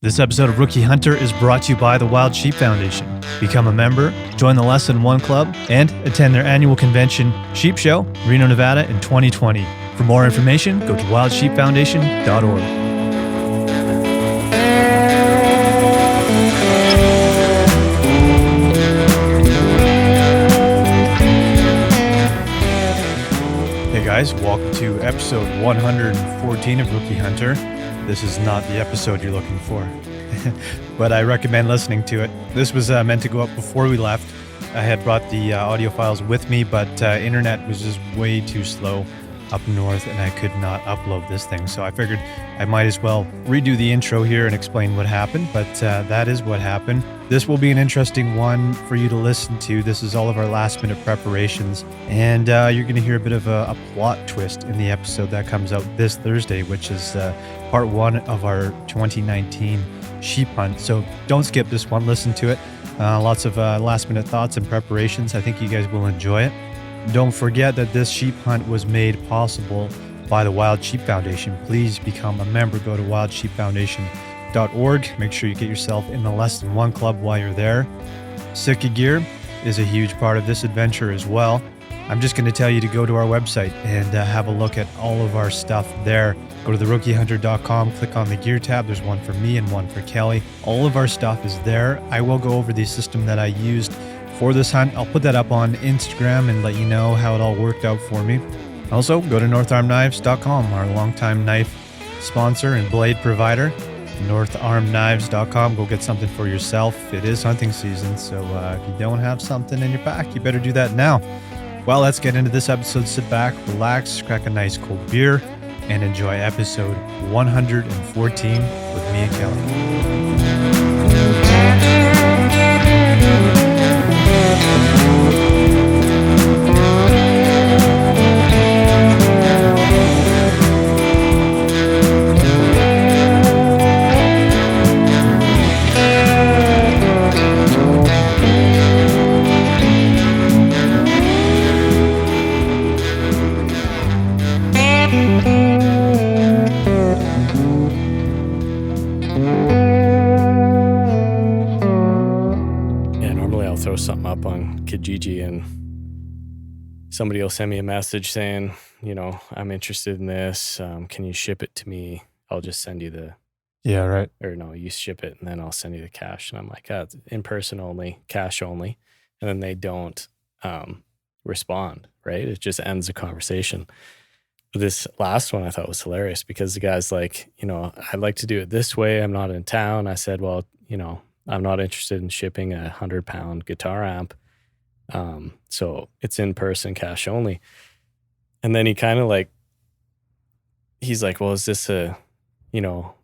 This episode of Rookie Hunter is brought to you by the Wild Sheep Foundation. Become a member, join the Lesson 1 Club, and attend their annual convention, Sheep Show, Reno, Nevada in 2020. For more information, go to wildsheepfoundation.org. Hey guys, welcome to episode 114 of Rookie Hunter. This is not the episode you're looking for, but I recommend listening to it. This was meant to go up before we left. I had brought the audio files with me, but internet was just way too slow up north, and I could not upload this thing. So I figured I might as well redo the intro here and explain what happened, but that is what happened. This will be an interesting one for you to listen to. This is all of our last minute preparations, and you're going to hear a bit of a plot twist in the episode that comes out this Thursday, which is part 1 of our 2019 sheep hunt. So don't skip this one, listen to it. Lots of last minute thoughts and preparations. I think you guys will enjoy it. Don't forget that this sheep hunt was made possible by the Wild Sheep Foundation. Please become a member. Go to wildsheepfoundation.org. Make sure you get yourself in the Lesson 1 Club while you're there. Sitka gear is a huge part of this adventure as well. I'm just going to tell you to go to our website and have a look at all of our stuff there. Go to theRookieHunter.com, click on the gear tab. There's one for me and one for Kelly. All of our stuff is there. I will go over the system that I used for this hunt. I'll put that up on Instagram and let you know how it all worked out for me. Also, go to NorthArmKnives.com, our longtime knife sponsor and blade provider. NorthArmKnives.com. Go get something for yourself. It is hunting season, so if you don't have something in your pack, you better do that now. Well, let's get into this episode. Sit back, relax, crack a nice cold beer, and enjoy episode 114 with me and Kelly. Something up on Kijiji and somebody will send me a message saying, you know, I'm interested in this. Can you ship it to me? I'll just send you the or no, you ship it and then I'll send you the cash. And I'm like, it's in person only, cash only. And then they don't respond, right? It just ends the conversation. But this last one I thought was hilarious because the guy's like, you know, I'd like to do it this way. I'm not in town. I said, well, you know, I'm not interested in shipping a 100-pound guitar amp. So it's in person, cash only. And then he kind of like, he's like, well, is this a, you know,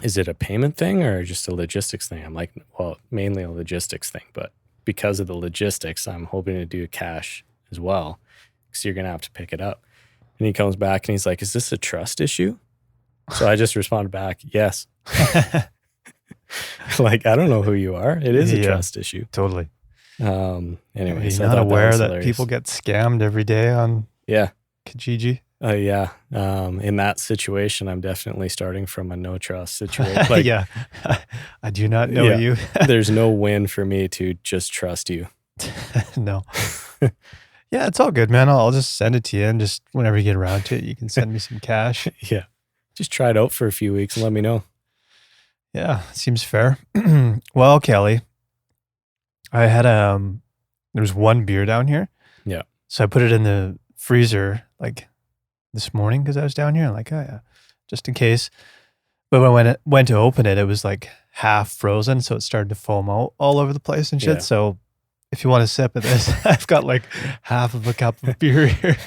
is it a payment thing or just a logistics thing? I'm like, well, mainly a logistics thing, but because of the logistics, I'm hoping to do a cash as well because you're going to have to pick it up. And he comes back and he's like, is this a trust issue? So I just responded back, yes. Like, I don't know who you are. It is a trust issue. Totally. Anyway, so not aware that people get scammed every day on Kijiji. Yeah. In that situation, I'm definitely starting from a no trust situation. Like, yeah. I do not know you. There's no win for me to just trust you. No. Yeah, it's all good, man. I'll just send it to you, and just whenever you get around to it, you can send me some cash. Yeah. Just try it out for a few weeks and let me know. Yeah, seems fair. Well, Kelly, I had there was one beer down here. Yeah. So I put it in the freezer like this morning because I was down here. I'm like, oh yeah, just in case. But when I went to open it, it was like half frozen, so it started to foam out all over the place and shit. Yeah. So if you want a sip of this, I've got like half of a cup of beer here.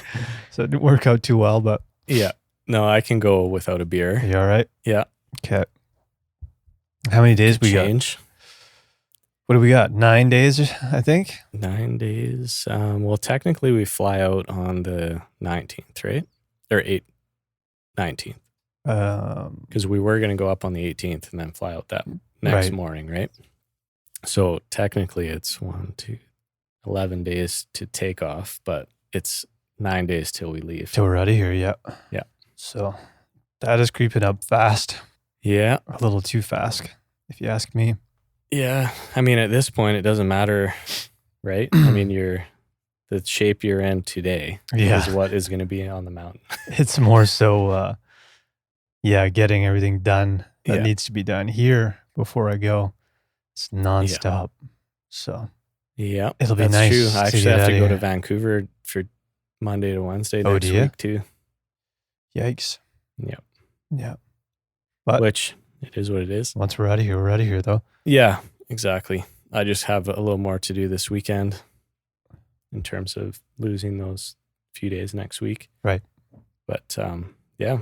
So it didn't work out too well, but yeah. No, I can go without a beer. You all right? Yeah. Okay. How many days we got? What do we got? 9 days, I think. 9 days. Well, technically we fly out on the 19th, right? Or 19th. Because we were going to go up on the 18th and then fly out that next morning, right? So technically it's 11 days to take off, but it's 9 days till we leave. Till we're out of here, yeah. Yeah. So that is creeping up fast. Yeah. a little too fast, if you ask me. Yeah. I mean, at this point, it doesn't matter, right? I mean, the shape you're in today is what is going to be on the mountain. It's more so, getting everything done that Yeah. needs to be done here before I go. It's nonstop. So Yeah. it'll be That's nice true. I to actually get have out to of go to here. Vancouver for Monday to Wednesday Oh, next do ya? week too. Yikes. Yep. Yeah. But Which it is what it is. once we're out of here, we're out of here, though. Yeah, exactly. I just have a little more to do this weekend in terms of losing those few days next week. Right. But yeah,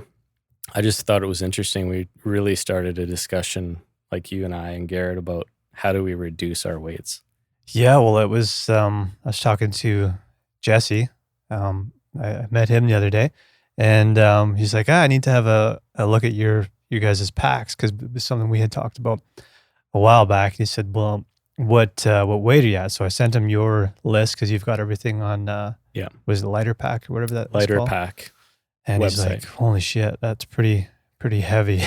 I just thought it was interesting. We really started a discussion, like you and I and Garrett, about how do we reduce our weights. Yeah, well, it was, I was talking to Jesse. I met him the other day, and he's like, I need to have a look at your guys' packs, because it was something we had talked about a while back. He said, well, what weight are you at? So I sent him your list, because you've got everything on, was it Lighter Pack or whatever that was Lighter called? Pack. And he's website. like, holy shit, that's pretty heavy.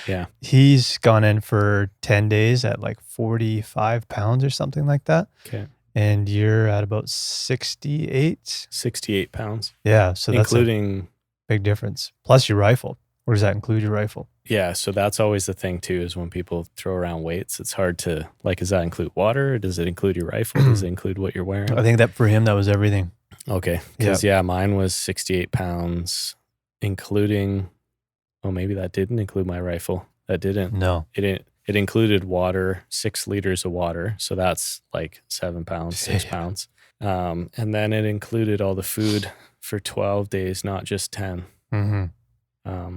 Yeah. He's gone in for 10 days at like 45 pounds or something like that. Okay. And you're at about 68. 68 pounds. Yeah. So that's including a big difference. Plus your rifle. Where does that include your rifle? Yeah, so that's always the thing too, is when people throw around weights, it's hard to, like, does that include water? Or does it include your rifle? Does it include what you're wearing? I think that for him, that was everything. Okay. Because, mine was 68 pounds, including, maybe that didn't include my rifle. That didn't. No. It included water, 6 liters of water. So that's like 7 pounds, 6 pounds. And then it included all the food for 12 days, not just 10. Mm-hmm.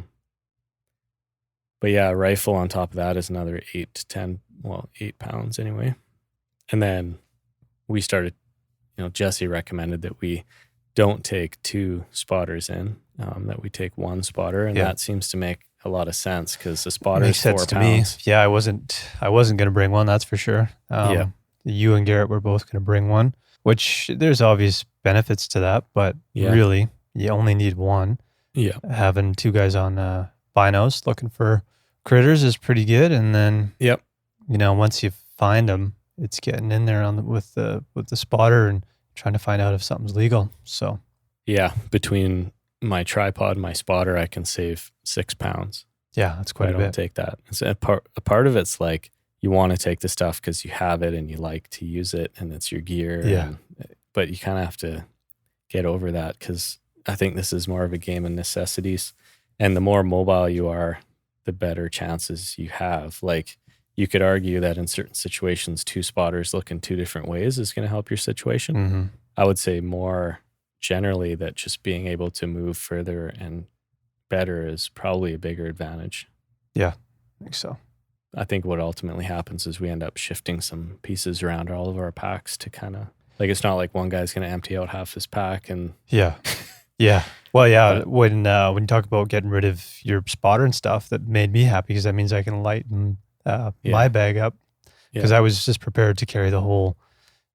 But yeah, a rifle on top of that is another 8 to 10, 8 pounds anyway. And then we started, Jesse recommended that we don't take 2 spotters in, that we take 1 spotter. And that seems to make a lot of sense, because the spotter is 4 pounds. To me. Yeah, I wasn't going to bring one, that's for sure. You and Garrett were both going to bring one, which there's obvious benefits to that, but really you only need 1. Yeah. Having 2 guys on binos looking for critters is pretty good. And then, once you find them, it's getting in there with the spotter and trying to find out if something's legal. So, yeah, between my tripod and my spotter, I can save 6 pounds. Yeah, that's quite a bit. I don't take that. It's a part of it's like, you want to take the stuff because you have it and you like to use it and it's your gear. Yeah. But you kind of have to get over that, because I think this is more of a game of necessities. And the more mobile you are, the better chances you have. Like, you could argue that in certain situations, 2 spotters looking 2 different ways is going to help your situation. Mm-hmm. I would say more generally that just being able to move further and better is probably a bigger advantage. Yeah, I think so. I think what ultimately happens is we end up shifting some pieces around all of our packs to kind of, like, it's not like one guy's going to empty out half his pack and yeah. Well, yeah. But when you talk about getting rid of your spotter and stuff, that made me happy, because that means I can lighten my bag up, because I was just prepared to carry the whole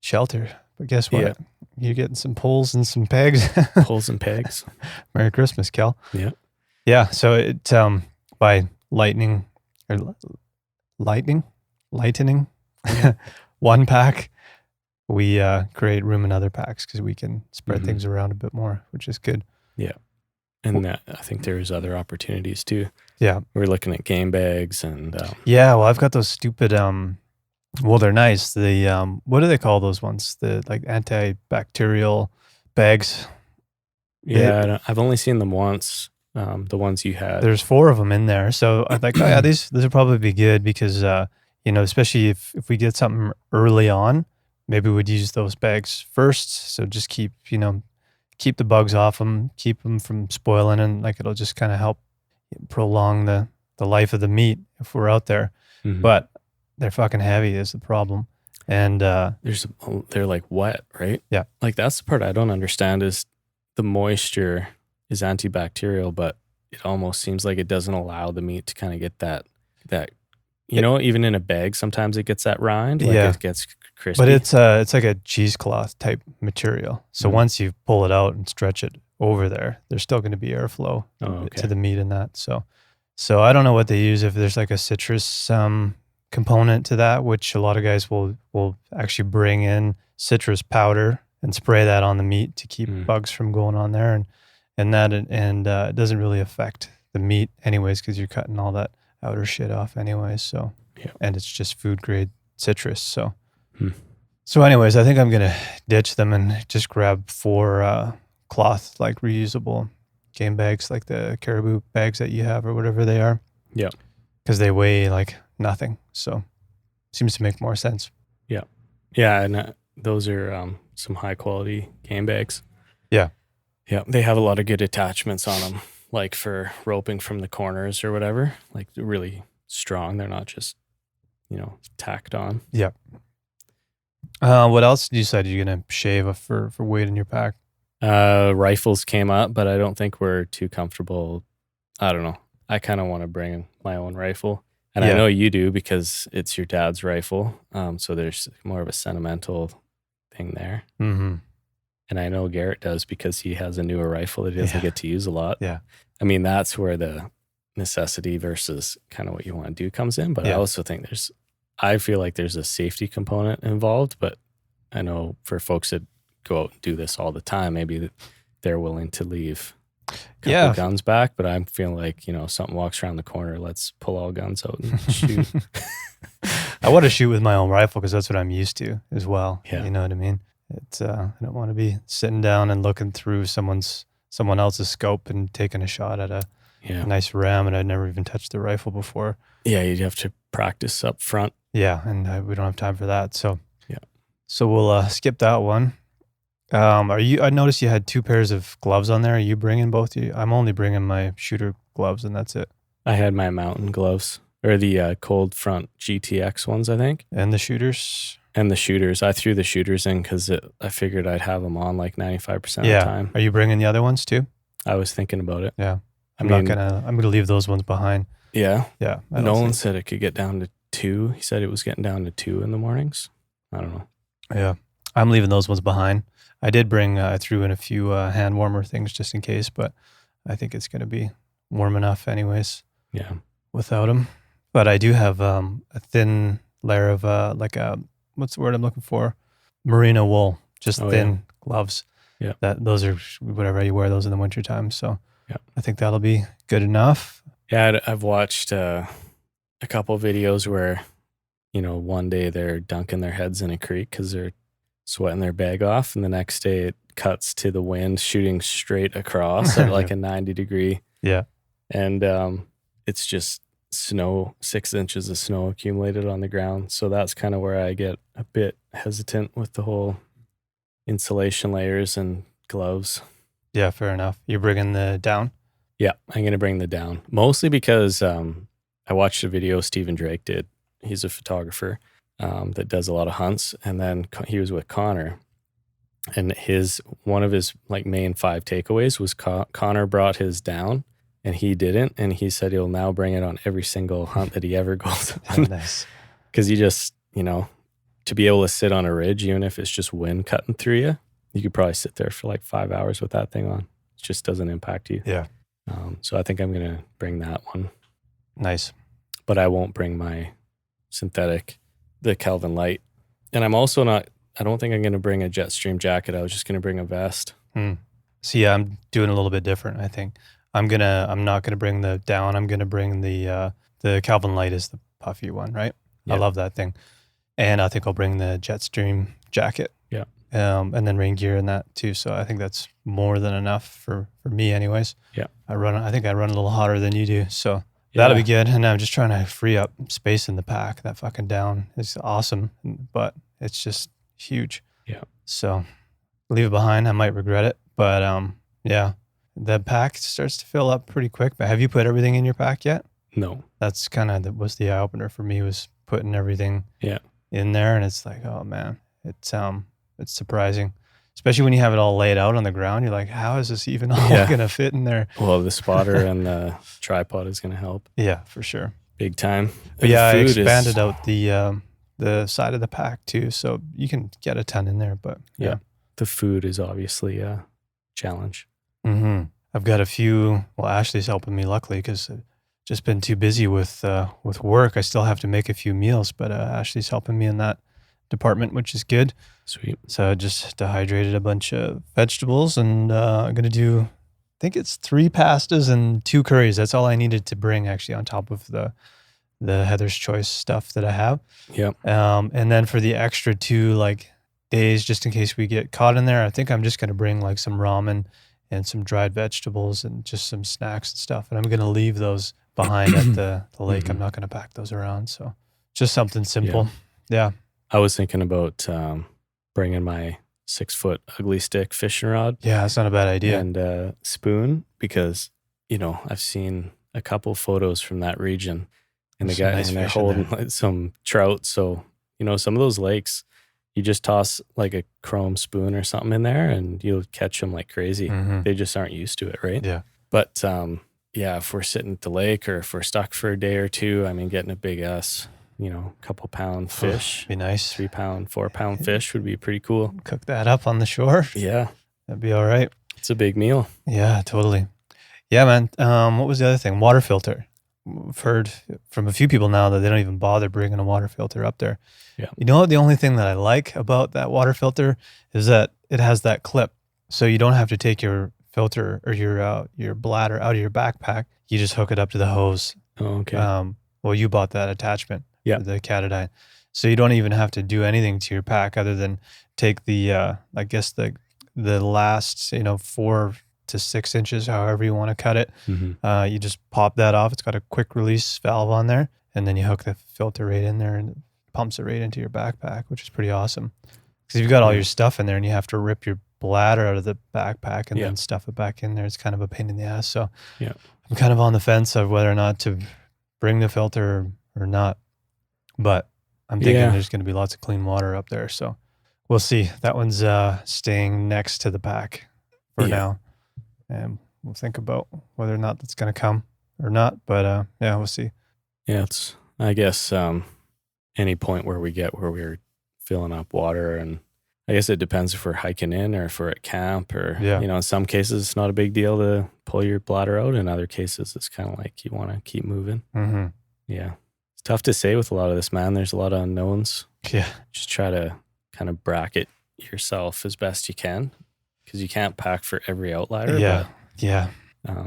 shelter. But guess what? Yeah. You're getting some poles and some pegs. Pulls and pegs. Merry Christmas, Kel. Yeah. Yeah. So it by lightening 1 pack, we create room in other packs, because we can spread things around a bit more, which is good. Yeah. And I think there's other opportunities too. Yeah. We're looking at game bags and well, I've got those stupid well, they're nice. The what do they call those ones? The like antibacterial bags. Yeah, I've only seen them once. The ones you had. There's 4 of them in there. So I'm like, these will probably be good, because especially if we get something early on, maybe we'd use those bags first. So just keep the bugs off them, keep them from spoiling, and like it'll just kind of help prolong the life of the meat if we're out there. Mm-hmm. But they're fucking heavy is the problem. And they're like wet, right? Yeah. Like, that's the part I don't understand, is the moisture is antibacterial, but it almost seems like it doesn't allow the meat to kind of get that even in a bag, sometimes it gets that rind, like it gets crispy. But it's like a cheesecloth type material. So once you pull it out and stretch it over there's still going to be airflow to the meat in that. So So I don't know what they use, if there's like a citrus component to that, which a lot of guys will actually bring in citrus powder and spray that on the meat to keep bugs from going on there, and it doesn't really affect the meat anyways, because you're cutting all that outer shit off anyways. So Yeah. and it's just food grade citrus. So Hmm. so anyways, I think I'm gonna ditch them and just grab 4 cloth, like reusable game bags, like the caribou bags that you have or whatever they are. Yeah. Because they weigh like nothing. So seems to make more sense. Yeah, and those are some high quality game bags. Yeah. Yeah, they have a lot of good attachments on them, like for roping from the corners or whatever. Like they're really strong. They're not just, tacked on. What else did you decide you're gonna shave for weight in your pack? Rifles came up, but I don't think we're too comfortable. I don't know. I kind of want to bring my own rifle. And I Yeah. know you do because it's your dad's rifle. So there's more of a sentimental thing there. Mm-hmm. And I know Garrett does because he has a newer rifle that he doesn't Yeah. get to use a lot. Yeah. I mean, that's where the necessity versus kind of what you want to do comes in. But I Yeah. also think I feel like there's a safety component involved. But I know for folks that go out and do this all the time, maybe they're willing to leave a couple Yeah. guns back. But I'm feeling like, if something walks around the corner, let's pull all guns out and shoot. I want to shoot with my own rifle because that's what I'm used to as well. Yeah. You know what I mean? It's I don't want to be sitting down and looking through someone else's scope and taking a shot at a Yeah. nice ram, and I'd never even touched the rifle before. Yeah. You'd have to practice up front. Yeah, and we don't have time for that. So Yeah. So we'll skip that one. I noticed you had 2 pairs of gloves on there. Are you bringing both? I'm only bringing my shooter gloves, and that's it. I had my mountain gloves or the Cold Front GTX ones, I think. And the shooters. And the shooters. I threw the shooters in because I figured I'd have them on like 95% Yeah. of the time. Are you bringing the other ones too? I was thinking about it. Yeah. I'm mean- gonna leave those ones behind. Yeah. Yeah. I don't Nolan think- said it could get down to 2. He said it was getting down to 2 in the mornings. I don't know. Yeah. I'm leaving those ones behind. I did bring, I threw in a few hand warmer things just in case, but I think it's going to be warm enough anyways Yeah. without them. But I do have a thin layer of what's the word I'm looking for? Merino wool, just Oh, thin gloves. Yeah. Those are whatever you wear those in the wintertime. So Yeah. I think that'll be good enough. Yeah. I've watched a couple videos where, one day they're dunking their heads in a creek because they're sweating their bag off. And the next day it cuts to the wind shooting straight across at like a 90-degree. Yeah. And it's just snow, 6 inches of snow accumulated on the ground. So that's kind of where I get a bit hesitant with the whole insulation layers and gloves. Yeah, fair enough. You're bringing the down? Yeah, I'm going to bring the down. Mostly because I watched a video Stephen Drake did. He's a photographer that does a lot of hunts. And then he was with Connor. And one of his like main 5 takeaways was Connor brought his down and he didn't. And he said he'll now bring it on every single hunt that he ever goes on. Nice. Because you just, to be able to sit on a ridge, even if it's just wind cutting through you, you could probably sit there for like 5 hours with that thing on. It just doesn't impact you. Yeah. So I think I'm going to bring that one. Nice. But I won't bring my synthetic, the Kelvin Light. And I'm also I don't think I'm going to bring a Jetstream jacket. I was just going to bring a vest. So yeah, I'm doing a little bit different, I think. I'm not gonna bring the down. I'm gonna bring the Calvin Light is the puffy one, right? Yeah. I love that thing. And I think I'll bring the Jetstream jacket. Yeah. And then rain gear in that too. So I think that's more than enough for me anyways. Yeah. I think I run a little hotter than you do. So that'll be good. And I'm just trying to free up space in the pack. That fucking down is awesome, but it's just huge. Yeah. So leave it behind. I might regret it, but yeah, the pack starts to fill up pretty quick. But have you put everything in your pack yet? No. That's kind of was the eye opener for me, was putting everything in there, and it's like, oh man, it's surprising, especially when you have it all laid out on the ground. You're like, how is this even all gonna fit in there? Well, the spotter and the tripod is going to help. Yeah, for sure. Big time. But yeah, I expanded out the side of the pack too, so you can get a ton in there. But yeah. The food is obviously a challenge. Mm-hmm. I've got a few. Well, Ashley's helping me, luckily, because just been too busy with work. I still have to make a few meals, but Ashley's helping me in that department, which is good. Sweet. So I just dehydrated a bunch of vegetables, and I'm gonna do, I think it's 3 pastas and 2 curries. That's all I needed to bring, actually, on top of the Heather's Choice stuff that I have. Yep. And then for the extra 2 like days, just in case we get caught in there, I think I'm just gonna bring like some ramen and some dried vegetables and just some snacks and stuff. And I'm gonna leave those behind at the lake. I'm not gonna pack those around. So just something simple. Yeah. I was thinking about bringing my 6-foot ugly stick fishing rod. Yeah, that's not a bad idea. And a spoon, because, you know, I've seen a couple photos from that region, and There's the some guy nice and they're fish in holding there. like some trout. So, you know, some of those lakes, you just toss like a chrome spoon or something in there, and you'll catch them like crazy. Mhm. They just aren't used to it, right? Yeah. But yeah, if we're sitting at the lake or if we're stuck for a day or two, I mean, getting a big ass, you know, couple pound fish, Be nice. 3 pound, 4 pound fish would be pretty cool. Cook that up on the shore. Yeah, That'd be all right. it's a big meal. Yeah, totally. Yeah, man. What was the other thing? Water filter. I've heard from a few people now that they don't even bother bringing a water filter up there. Yeah. You know what? The only thing that I like about that water filter is that it has that clip, so you don't have to take your filter or your bladder out of your backpack. You just hook it up to the hose. Oh, okay. Well, you bought that attachment. Yeah. For the Catadine, so you don't even have to do anything to your pack other than take the I guess the last 4 to 6 inches, however you want to cut it. Mhm. You just pop that off. It's got a quick release valve on there, and then you hook the filter right in there, and it pumps it right into your backpack, which is pretty awesome. Because you've got all Yeah. your stuff in there, and you have to rip your bladder out of the backpack and Yeah. then stuff it back in there. It's kind of a pain in the ass. So Yeah. I'm kind of on the fence of whether or not to bring the filter or not. But I'm thinking Yeah. there's going to be lots of clean water up there. So we'll see. That one's staying next to the pack for Yeah. now. And we'll think about whether or not that's going to come or not. But yeah, we'll see. Yeah, it's, I guess, any point where we're filling up water, and I guess it depends if we're hiking in or if we're at camp, or, Yeah. you know, in some cases it's not a big deal to pull your bladder out. In other cases, it's kind of like you want to keep moving. Mm-hmm. Yeah. It's tough to say with a lot of this, man. There's a lot of unknowns. Yeah. Just try to kind of bracket yourself as best you can, because you can't pack for every outlier. Yeah. Yeah. But,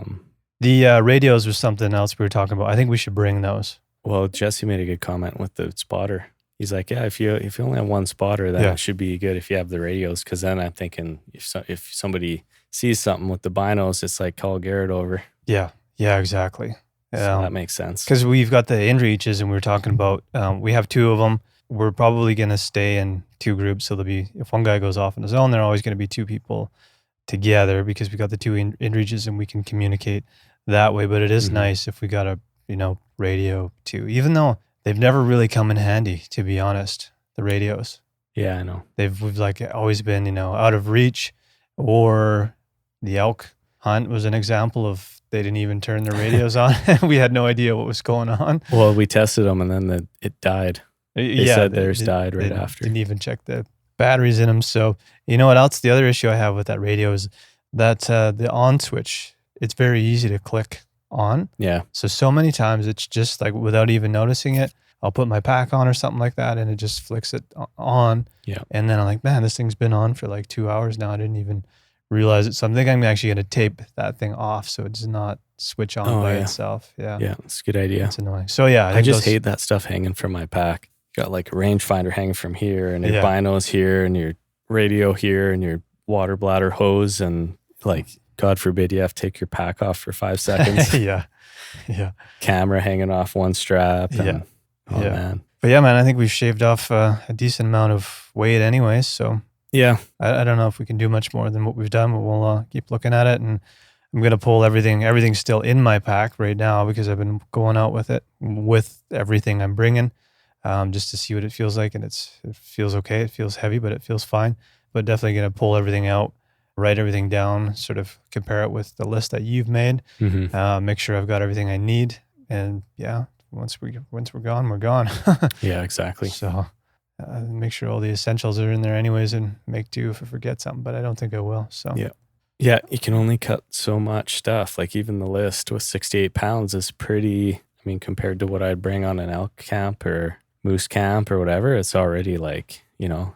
The radios was something else we were talking about. I think we should bring those. well, Jesse made a good comment with the spotter. He's like, yeah, if you only have one spotter, then Yeah. it should be good if you have the radios. Because then I'm thinking, if somebody sees something with the binos, it's like, call Garrett over. Yeah. Yeah, exactly. So that makes sense. Because we've got the inReaches, and we were talking about, we have 2 of them. We're probably going to stay in 2 groups. So there'll be, if one guy goes off on his own, they're always going to be 2 people together, because we got the 2 inReaches and we can communicate that way. But it is Mhm. nice if we got a, radio too, even though they've never really come in handy, to be honest, the radios. Yeah, I know. We've like always been, out of reach, or the elk hunt was an example of they didn't even turn their radios on. We had no idea what was going on. Well, we tested them, and then it died. They said theirs died right after. Didn't even check the batteries in them. So you know what else? The other issue I have with that radio is that the on switch, it's very easy to click on. Yeah. So many times it's just like, without even noticing it, I'll put my pack on or something like that, and it just flicks it on. Yeah. And then I'm like, man, this thing's been on for like 2 hours now. I didn't even realize it. So I think I'm actually going to tape that thing off so it does not switch on by yeah. itself. Yeah. Yeah, it's a good idea. It's annoying. So yeah, I think just those- hate that stuff hanging from my pack. Got like a rangefinder hanging from here, and your Yeah. binos here, and your radio here, and your water bladder hose, and like, God forbid you have to take your pack off for 5 seconds. yeah. Yeah. Camera hanging off one strap. And, Yeah. Oh Yeah. man. But yeah, man, I think we've shaved off a decent amount of weight anyways. So Yeah. I don't know if we can do much more than what we've done, but we'll keep looking at it. And I'm going to pull everything. Everything's still in my pack right now because I've been going out with it, with everything I'm bringing, just to see what it feels like. And it feels okay. It feels heavy, but it feels fine. But definitely going to pull everything out, write everything down, sort of compare it with the list that you've made, Mm-hmm. make sure I've got everything I need. And yeah, once we're gone, we're gone. Yeah, exactly. So make sure all the essentials are in there anyways, and make do if I forget something, but I don't think I will. So Yeah. Yeah, you can only cut so much stuff. Like even the list with 68 pounds is pretty, I mean, compared to what I'd bring on an elk camp or moose camp or whatever, it's already like,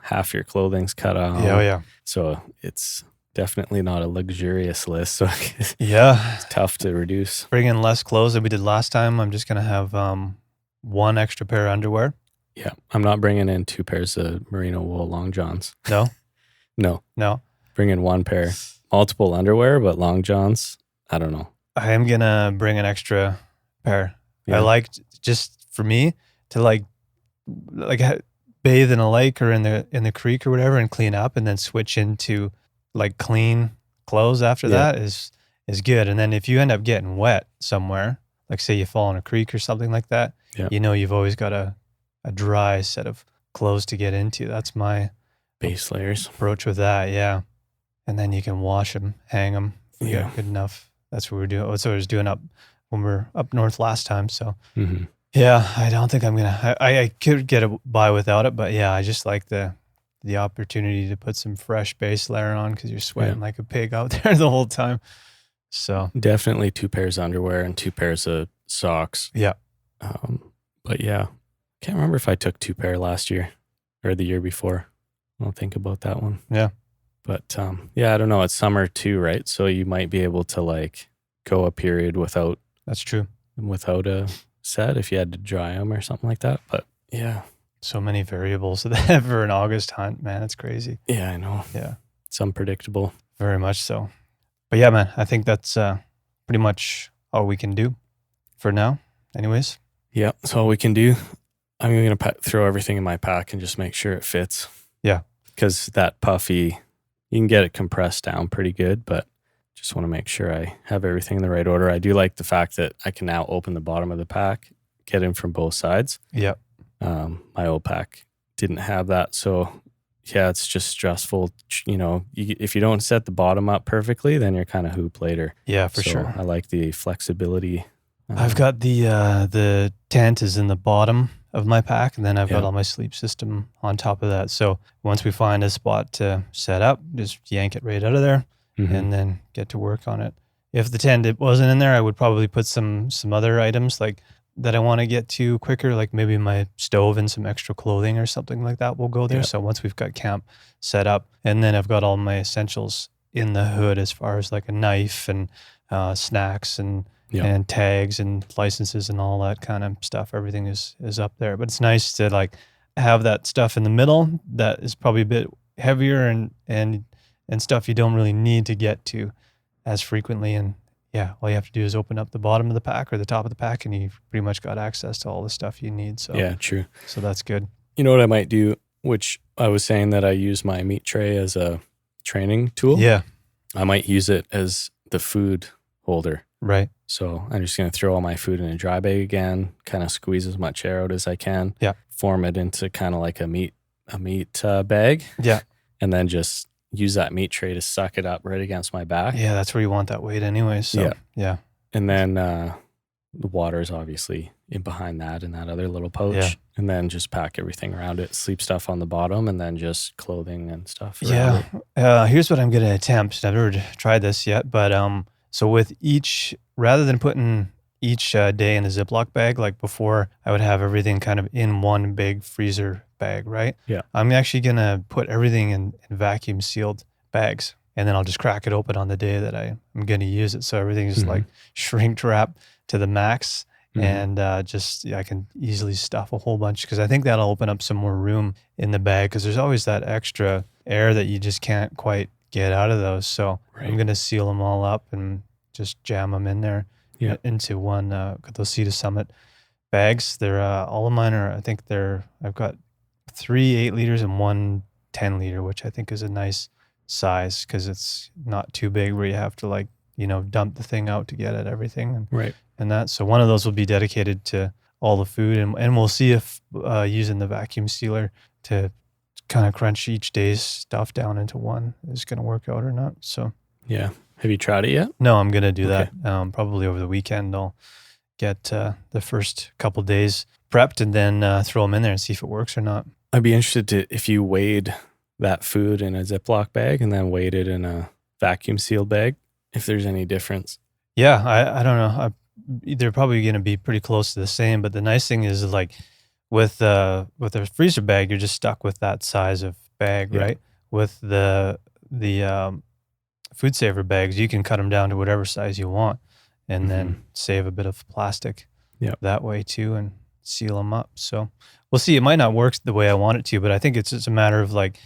half your clothing's cut out. Yeah, oh, yeah. So it's definitely not a luxurious list. So it's Yeah. tough to reduce. Bring in less clothes than we did last time. I'm just going to have one extra pair of underwear. Yeah. I'm not bringing in 2 pairs of merino wool long johns. No? No. Bring in 1 pair. Multiple underwear, but long johns, I don't know. I am going to bring an extra pair. Yeah. I like, just for me, to like bathe in a lake or in the creek or whatever and clean up, and then switch into like clean clothes after that is good. And then if you end up getting wet somewhere, like say you fall in a creek or something like that, you've always got a dry set of clothes to get into. That's my base layers approach with that. Yeah. And then you can wash them, hang them. Yeah. Good enough. That's what we're doing. That's what I was doing up when we were up north last time. So yeah, I don't think I'm going to, I could get by without it, but yeah, I just like the opportunity to put some fresh base layer on, because you're sweating like a pig out there the whole time. So definitely 2 pairs of underwear and 2 pairs of socks. Yeah. But yeah, can't remember if I took 2 pair last year or the year before. I'll think about that one. Yeah. But yeah, I don't know. It's summer too, right? So you might be able to like go a period without. That's true. Without a set if you had to dry them or something like that. But yeah. So many variables for an August hunt, man. It's crazy. Yeah, I know. Yeah. It's unpredictable. Very much so. But yeah, man, I think that's pretty much all we can do for now. Anyways. Yeah, that's all we can do. I'm going to throw everything in my pack and just make sure it fits. Yeah. Because that puffy, you can get it compressed down pretty good, but just want to make sure I have everything in the right order. I do like the fact that I can now open the bottom of the pack, get in from both sides. Yeah. My old pack didn't have that. So yeah, it's just stressful. If you don't set the bottom up perfectly, then you're kind of hoop later. Yeah, for sure. I like the flexibility. I've got the tent is in the bottom of my pack, and then I've got all my sleep system on top of that. So once we find a spot to set up, just yank it right out of there and then get to work on it. If the tent wasn't in there, I would probably put some other items like that I want to get to quicker, like maybe my stove and some extra clothing or something like that will go there. So once we've got camp set up, and then I've got all my essentials in the hood as far as like a knife and snacks and tags and licenses and all that kind of stuff. Everything is up there. But it's nice to like have that stuff in the middle that is probably a bit heavier and stuff you don't really need to get to as frequently. And yeah, all you have to do is open up the bottom of the pack or the top of the pack, and you've pretty much got access to all the stuff you need. So yeah, true. So that's good. You know what I might do, which I was saying that I use my meat tray as a training tool. Yeah. I might use it as the food holder. Right. So I'm just going to throw all my food in a dry bag again, kind of squeeze as much air out as I can. Yeah. Form it into kind of like a meat bag. Yeah. And then just use that meat tray to suck it up right against my back. Yeah, that's where you want that weight anyway. So yeah. And then the water is obviously in behind that in that other little pouch. Yeah. And then just pack everything around it, sleep stuff on the bottom, and then just clothing and stuff. Yeah. Here's what I'm going to attempt. I've never tried this yet, but so with each, rather than putting each day in a Ziploc bag, like before, I would have everything kind of in one big freezer bag, right? Yeah. I'm actually going to put everything in vacuum sealed bags, and then I'll just crack it open on the day that I'm going to use it. So everything's like shrink wrap to the max. And I can easily stuff a whole bunch, because I think that'll open up some more room in the bag, because there's always that extra air that you just can't quite get out of those. So I'm going to seal them all up and just jam them in there into one, those Sea to Summit bags. They're all of mine are, I've got 3 8 liters and 1 10 liter, which I think is a nice size, because it's not too big where you have to dump the thing out to get at everything. And that. So one of those will be dedicated to all the food, and we'll see if using the vacuum sealer to kind of crunch each day's stuff down into one is going to work out or not. So yeah. Have you tried it yet? No, I'm going to do that. Probably over the weekend. I'll get the first couple days prepped and then throw them in there and see if it works or not. I'd be interested if you weighed that food in a Ziploc bag and then weighed it in a vacuum sealed bag, if there's any difference. Yeah, I don't know. They're probably going to be pretty close to the same, but the nice thing is like with a freezer bag, you're just stuck with that size of bag, Yeah. right? With the food saver bags, you can cut them down to whatever size you want, and then save a bit of plastic that way too, and seal them up. So we'll see. It might not work the way I want it to, but I think it's just a matter of like,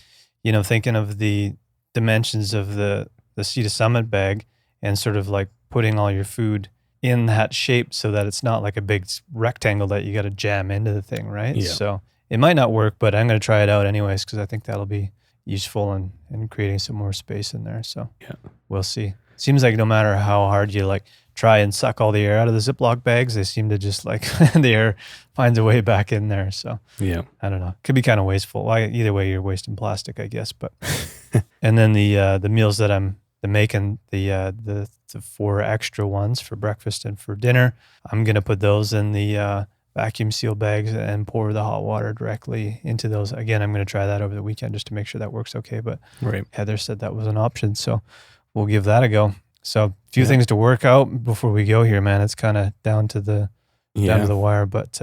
thinking of the dimensions of the Sea to Summit bag and sort of like putting all your food in that shape so that it's not like a big rectangle that you got to jam into the thing, right? Yeah. So it might not work, but I'm going to try it out anyways because I think that'll be useful in creating some more space in there. So we'll see. Seems like no matter how hard you like try and suck all the air out of the Ziploc bags, they seem to just like the air finds a way back in there. So Yeah. I don't know. Could be kind of wasteful. Well, either way, you're wasting plastic, I guess. But and then the meals that I'm making, the 4 extra ones for breakfast and for dinner, I'm gonna put those in the vacuum seal bags and pour the hot water directly into those. Again, I'm gonna try that over the weekend just to make sure that works okay. But Right. Heather said that was an option, so we'll give that a go. So a few things to work out before we go here, man. It's kind of down to the wire, but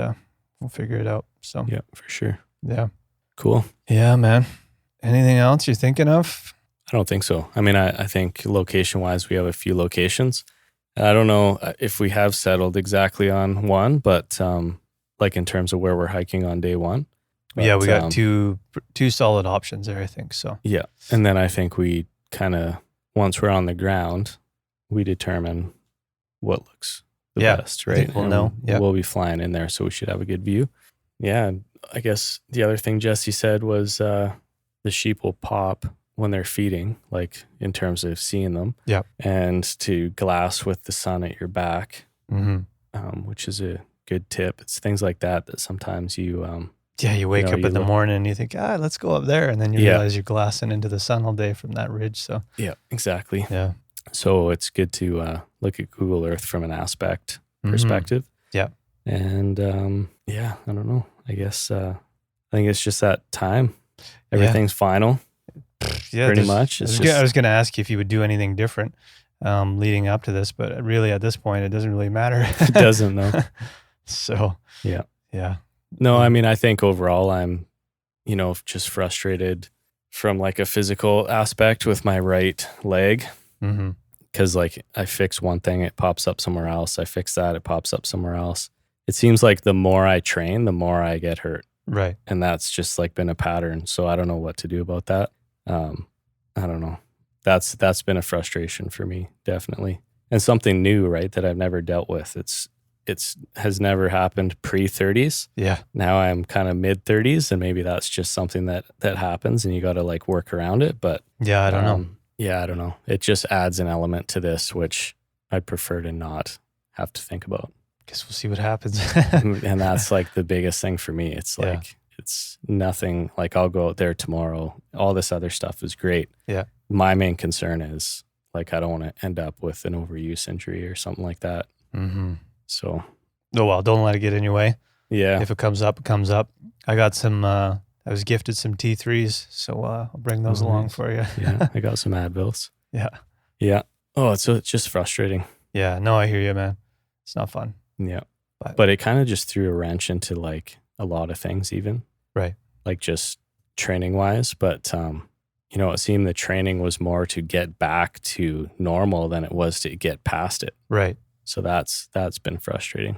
we'll figure it out. So Yeah, for sure. yeah. Cool. Yeah, man. Anything else you're thinking of? I don't think so. I mean, I think location wise, we have a few locations. I don't know if we have settled exactly on one, but like in terms of where we're hiking on day one. Yeah, we But, got two solid options there, I think. So Yeah. And then I think we kind of, once we're on the ground, we determine what looks the best, I right? think we'll know. Yeah. We'll be flying in there, so we should have a good view. Yeah. I guess the other thing Jesse said was the sheep will pop when they're feeding, like in terms of seeing them. Yeah. And to glass with the sun at your back, which is a good tip. It's things like that sometimes you you wake up you in the look- morning and you think, let's go up there. And then you realize you're glassing into the sun all day from that ridge. So Yeah, exactly. yeah. So it's good to look at Google Earth from an aspect Mhm. perspective. Yeah. And I don't know. I guess I think it's just that time. Everything's final. Yeah, Pretty much. I It's was going to ask you if you would do anything different leading up to this, but really at this point, it doesn't really matter. It doesn't though. So Yeah. Yeah. No, I mean, I think overall I'm, just frustrated from like a physical aspect with my right leg. Mm-hmm. Because like I fix one thing, it pops up somewhere else. I fix that, it pops up somewhere else. It seems like the more I train, the more I get hurt. Right. And that's just like been a pattern. So I don't know what to do about that. I don't know. That's been a frustration for me, definitely. And something new, right? That I've never dealt with. It's has never happened pre-30s. Yeah. Now I'm kind of mid-30s, and maybe that's just something that happens and you got to like work around it. But Yeah, I don't know. Yeah, I don't know. It just adds an element to this, which I'd prefer to not have to think about. Guess we'll see what happens. And that's like the biggest thing for me. It's like, it's nothing like I'll go out there tomorrow. All this other stuff is great. Yeah. My main concern is like, I don't want to end up with an overuse injury or something like that. Mm-hmm. So, Oh, well, don't let it get in your way. yeah. If it comes up, it comes up. I got some, I was gifted some T3s, so I'll bring those Oh, along nice. for you. Yeah. I got some Advils. Yeah. Yeah. Oh, it's just frustrating. Yeah. No, I hear you, man. It's not fun. Yeah. But- But it kind of just threw a wrench into like a lot of things, even. Right. Like just training wise. But, it seemed the training was more to get back to normal than it was to get past it. Right. So that's been frustrating.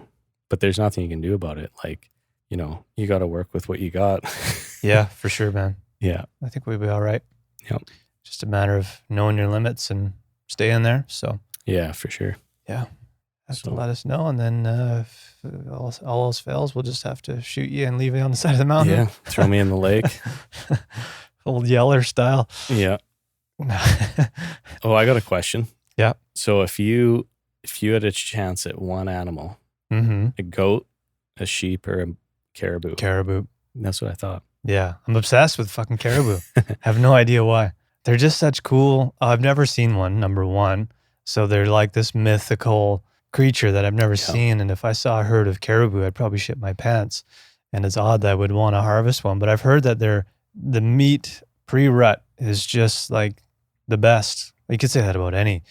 But there's nothing you can do about it. Like, you got to work with what you got. Yeah, for sure, man. Yeah. I think we'll be all right. Yep. Just a matter of knowing your limits and staying there. So Yeah, for sure. have to So- let us know. And then if all else fails, we'll just have to shoot you and leave you on the side of the mountain. Yeah. Throw me in the lake. Old Yeller style. Yeah. Oh, I got a question. Yeah. So if you had a chance at one animal, Mm-hmm. a goat, a sheep, or a caribou, Caribou. that's what I thought. Yeah. I'm obsessed with fucking caribou. Have no idea why. They're just such cool. I've never seen one, number one. So they're like this mythical creature that I've never seen. And if I saw a herd of caribou, I'd probably shit my pants. And it's odd that I would want to harvest one. But I've heard that the meat pre-rut is just like the best. You could say that about any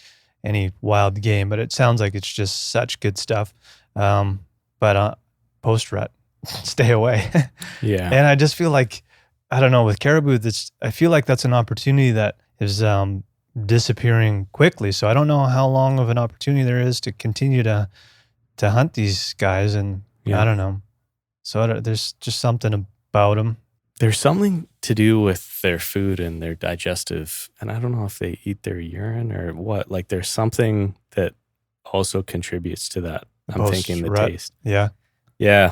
wild game, but it sounds like it's just such good stuff. But post rut, stay away. Yeah. And I just feel like, I don't know, with caribou, I feel like that's an opportunity that is disappearing quickly. So I don't know how long of an opportunity there is to continue to hunt these guys, and Yeah. I don't know. So there's just something about them. There's something to do with their food and their digestive, and I don't know if they eat their urine or what. Like there's something that also contributes to that. I'm thinking the Post-rut. taste. Yeah. Yeah.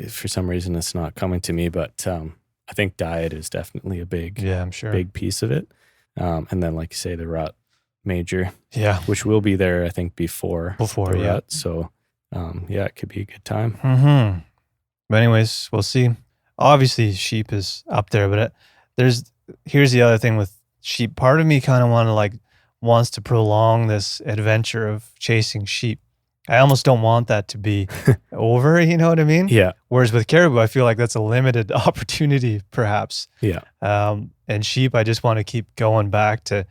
For some reason it's not coming to me, but I think diet is definitely a big Yeah, I'm sure. big piece of it. And then like you say, the rut major, Yeah. which will be there, I think, before the Yeah. rut. So yeah, it could be a good time. Mm-hmm. But anyways, we'll see. Obviously, sheep is up there, but here's the other thing with sheep. Part of me kind of wants to prolong this adventure of chasing sheep. I almost don't want that to be over, you know what I mean? Yeah. Whereas with caribou, I feel like that's a limited opportunity, perhaps. Yeah. And sheep, I just want to keep going back to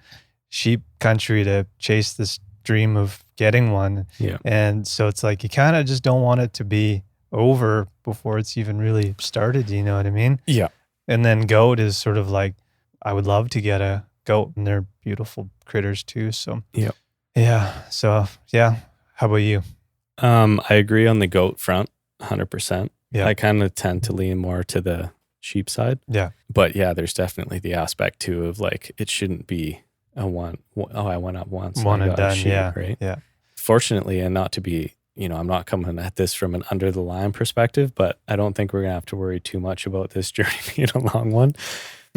sheep country to chase this dream of getting one. Yeah. And so it's like you kind of just don't want it to be over before it's even really started, you know what I mean? Yeah. And then goat is sort of like, I would love to get a goat, and they're beautiful critters too. So yeah. So yeah. How about you? I agree on the goat front, 100%. Yeah. I kind of tend to lean more to the sheep side. Yeah. But yeah, there's definitely the aspect too of like, it shouldn't be I went up once. One I and got a done. sheep, Yeah. right? Yeah. Fortunately, and not to be, I'm not coming at this from an under the line perspective, but I don't think we're going to have to worry too much about this journey being a long one.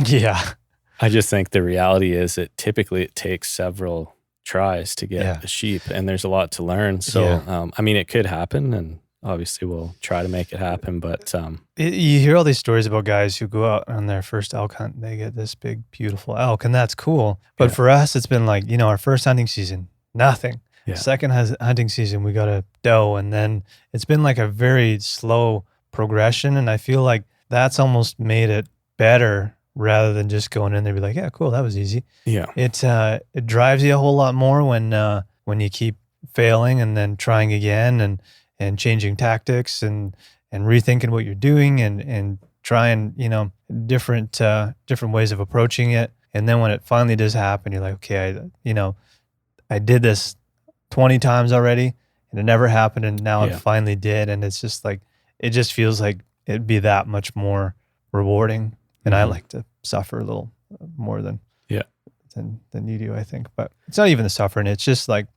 Yeah. I just think the reality is that typically it takes several tries to get a sheep, and there's a lot to learn. So, I mean, it could happen, and obviously we'll try to make it happen, but you hear all these stories about guys who go out on their first elk hunt and they get this big, beautiful elk, and that's cool. But for us, it's been like, our first hunting season, nothing. Yeah. Second hunting season, we got a doe, and then it's been like a very slow progression, and I feel like that's almost made it better rather than just going in there and be like, yeah, cool, that was easy. Yeah. It drives you a whole lot more when you keep failing and then trying again and changing tactics and rethinking what you're doing and trying, different ways of approaching it. And then when it finally does happen, you're like, okay, I did this 20 times already and it never happened, and now it finally did. And it's just like, it just feels like it'd be that much more rewarding. And I like to suffer a little more than you do, I think. But it's not even the suffering. It's just like,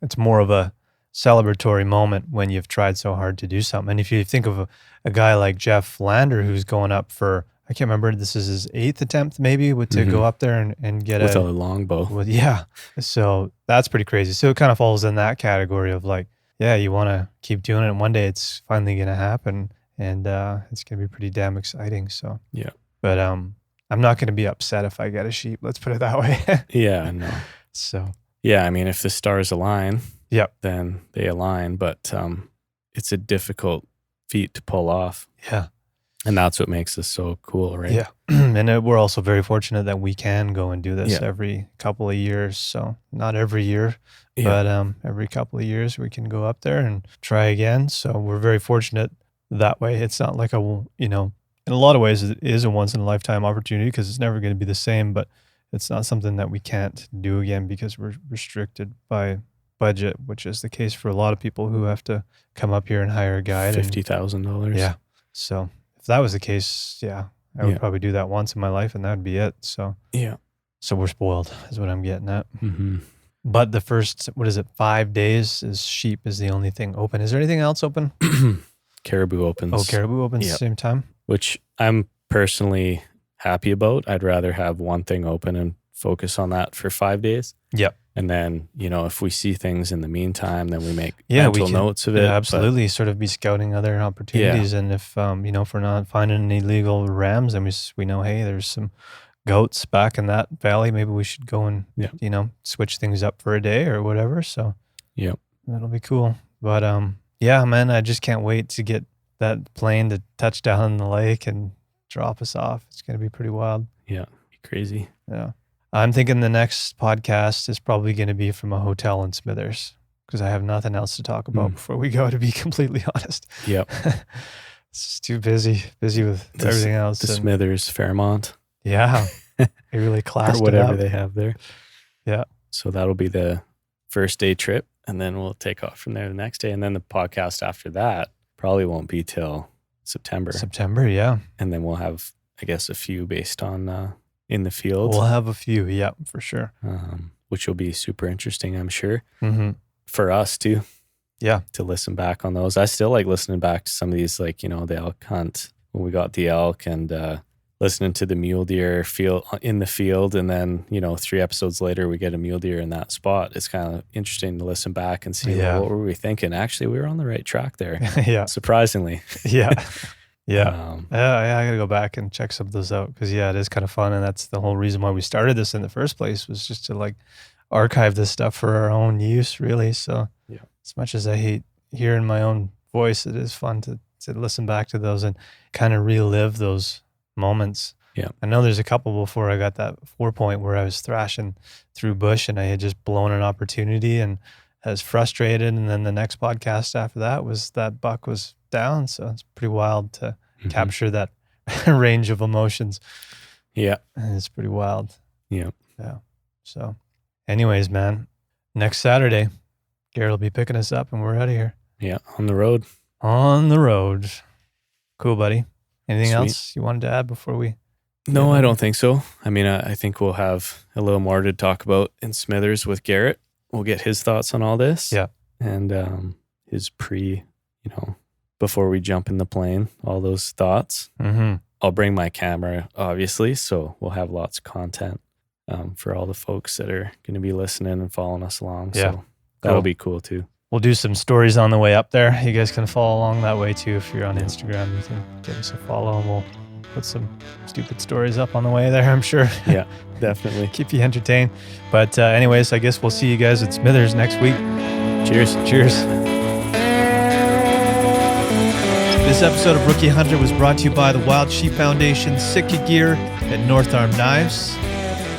it's more of a celebratory moment when you've tried so hard to do something. And if you think of a guy like Jeff Lander, who's going up for, I can't remember, this is his 8th attempt maybe to go up there and get with a longbow. So that's pretty crazy. So it kind of falls in that category of like, yeah, you want to keep doing it, and one day it's finally going to happen, and it's going to be pretty damn exciting. So yeah. But I'm not going to be upset if I get a sheep. Let's put it that way. Yeah, no. So yeah, I mean, if the stars align, then they align. But it's a difficult feat to pull off. Yeah, and that's what makes this so cool, right? Yeah, and we're also very fortunate that we can go and do this every couple of years. So not every year, but every couple of years we can go up there and try again. So we're very fortunate that way. It's not like in a lot of ways, it is a once-in-a-lifetime opportunity because it's never going to be the same, but it's not something that we can't do again because we're restricted by budget, which is the case for a lot of people who have to come up here and hire a guide. $50,000. Yeah. So if that was the case, I would probably do that once in my life, and that would be it. So so we're spoiled is what I'm getting at. Mm-hmm. But the first, 5 days is sheep is the only thing open. Is there anything else open? Caribou opens. Oh, caribou opens at the same time? Which I'm personally happy about. I'd rather have one thing open and focus on that for 5 days. Yep. And then, if we see things in the meantime, then we make mental notes of it. Yeah, absolutely. Sort of be scouting other opportunities. And if, if we're not finding any legal rams, then we know, hey, there's some goats back in that valley. Maybe we should go and, switch things up for a day or whatever. So that'll be cool. But, yeah, man, I just can't wait to get that plane to touch down in the lake and drop us off. It's going to be pretty wild. Yeah, crazy. Yeah. I'm thinking the next podcast is probably going to be from a hotel in Smithers because I have nothing else to talk about before we go, to be completely honest. Yep. It's just too busy with everything else. The Smithers Fairmont. Yeah. They really classed or whatever it up. they have there. Yeah. So that'll be the first day trip, and then we'll take off from there the next day. And then the podcast after that probably won't be till September. Yeah. And then we'll have, I guess, a few based on in the field. We'll have a few, yeah, for sure. Which will be super interesting, I'm sure. Mm-hmm. For us too. Yeah. To listen back on those. I still like listening back to some of these, like, the elk hunt when we got the elk, and listening to the mule deer in the field. And then, 3 episodes later, we get a mule deer in that spot. It's kind of interesting to listen back and see what were we thinking. Actually, we were on the right track there. Yeah. Surprisingly. Yeah. Yeah. I got to go back and check some of those out because, it is kind of fun. And that's the whole reason why we started this in the first place, was just to like archive this stuff for our own use, really. So as much as I hate hearing my own voice, it is fun to listen back to those and kind of relive those moments. Yeah. I know there's a couple before I got that 4-point where I was thrashing through bush and I had just blown an opportunity and I was frustrated. And then the next podcast after that was that buck was down. So it's pretty wild to capture that range of emotions. Yeah. And it's pretty wild. Yeah. Yeah. So anyways, man, next Saturday, Garrett will be picking us up and we're out of here. Yeah. On the road. On the road. Cool, buddy. Anything Sweet. else you wanted to add before we? No, I don't think so. I mean, I think we'll have a little more to talk about in Smithers with Garrett. We'll get his thoughts on all this. Yeah. And his before we jump in the plane, all those thoughts. Mm-hmm. I'll bring my camera, obviously, so we'll have lots of content for all the folks that are going to be listening and following us along. Yeah. So that'll be cool too. We'll do some stories on the way up there. You guys can follow along that way too. If you're on Instagram, you can give us a follow and we'll put some stupid stories up on the way there, I'm sure. Yeah, definitely. Keep you entertained. But anyways, I guess we'll see you guys at Smithers next week. Cheers. Cheers. This episode of Rookie Hunter was brought to you by the Wild Sheep Foundation, Sitka Gear, and North Arm Knives.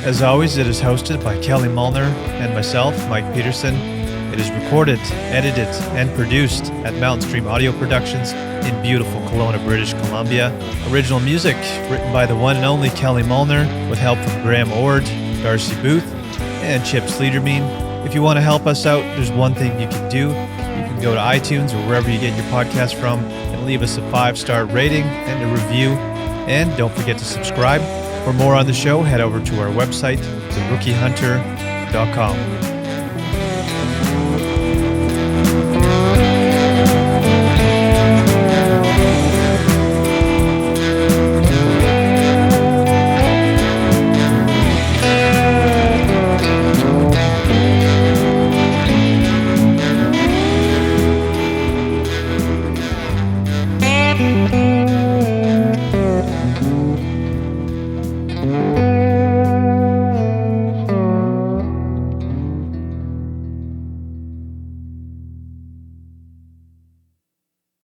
As always, it is hosted by Kelly Mullner and myself, Mike Peterson. It is recorded, edited, and produced at Mountain Stream Audio Productions in beautiful Kelowna, British Columbia. Original music written by the one and only Kelly Mullner with help from Graham Ord, Darcy Booth, and Chip Sleedermean. If you want to help us out, there's one thing you can do. You can go to iTunes or wherever you get your podcast from and leave us a 5-star rating and a review. And don't forget to subscribe. For more on the show, head over to our website, therookiehunter.com.